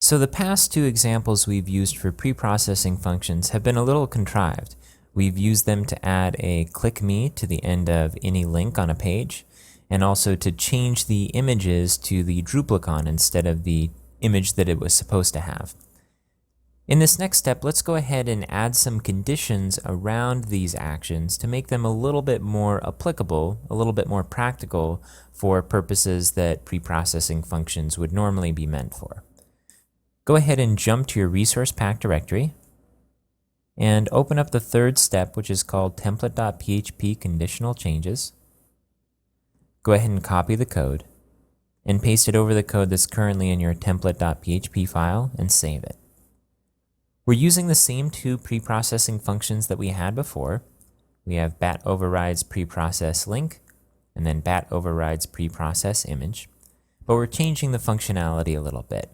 So the past two examples we've used for preprocessing functions have been a little contrived. We've used them to add a click me to the end of any link on a page, and also to change the images to the Druplicon instead of the image that it was supposed to have. In this next step, let's go ahead and add some conditions around these actions to make them a little bit more applicable, a little bit more practical for purposes that preprocessing functions would normally be meant for. Go ahead and jump to your resource pack directory and open up the third step, which is called template.php conditional changes. Go ahead and copy the code and paste it over the code that's currently in your template.php file and save it. We're using the same two preprocessing functions that we had before. We have bat overrides preprocess link and then bat overrides preprocess image, but we're changing the functionality a little bit.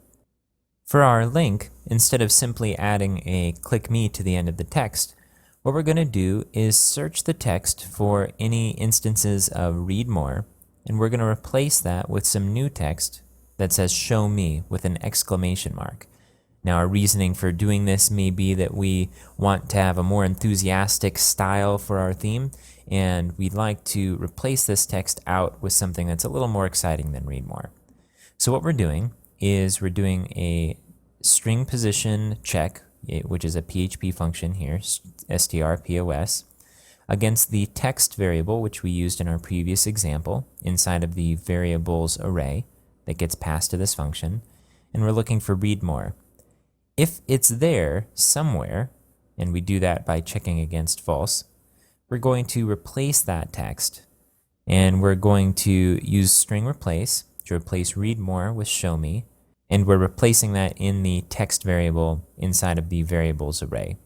For our link, instead of simply adding a click me to the end of the text, what we're going to do is search the text for any instances of read more, and we're going to replace that with some new text that says show me with an exclamation mark. Now, our reasoning for doing this may be that we want to have a more enthusiastic style for our theme, and we'd like to replace this text out with something that's a little more exciting than read more. So what we're doing is we're doing a string position check, which is a PHP function here, strpos, against the text variable, which we used in our previous example, inside of the variables array that gets passed to this function, and we're looking for read more. If it's there somewhere, and we do that by checking against false, we're going to replace that text, and we're going to use string replace to replace read more with show me, and we're replacing that in the text variable inside of the variables array.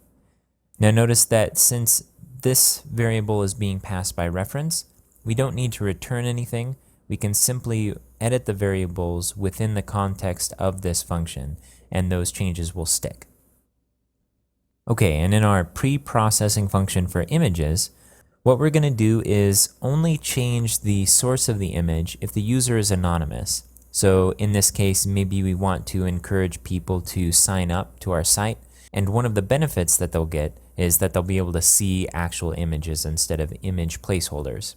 Now notice that since this variable is being passed by reference, we don't need to return anything. We can simply edit the variables within the context of this function, and those changes will stick. Okay, and in our pre-processing function for images, what we're going to do is only change the source of the image if the user is anonymous. So in this case, maybe we want to encourage people to sign up to our site, and one of the benefits that they'll get is that they'll be able to see actual images instead of image placeholders.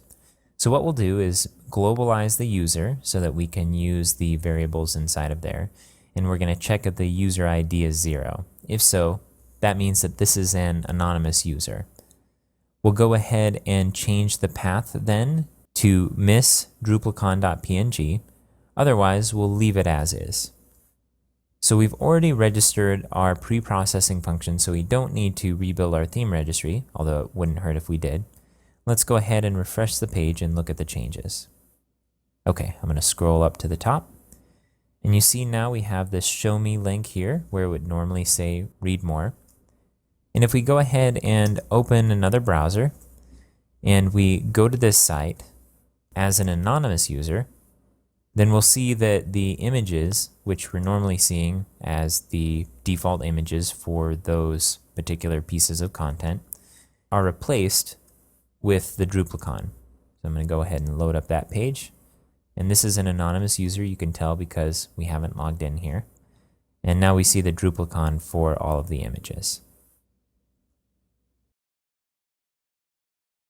So what we'll do is globalize the user so that we can use the variables inside of there, and we're going to check if the user ID is 0. If so, that means that this is an anonymous user. We'll go ahead and change the path then to miss.drupalcon.png. Otherwise, we'll leave it as is. So we've already registered our pre-processing function, so we don't need to rebuild our theme registry, although it wouldn't hurt if we did. Let's go ahead and refresh the page and look at the changes. Okay, I'm going to scroll up to the top. And you see now we have this show me link here where it would normally say read more. And if we go ahead and open another browser and we go to this site as an anonymous user, then we'll see that the images, which we're normally seeing as the default images for those particular pieces of content, are replaced with the Druplicon. So I'm going to go ahead and load up that page. And this is an anonymous user, you can tell because we haven't logged in here. And now we see the Druplicon for all of the images.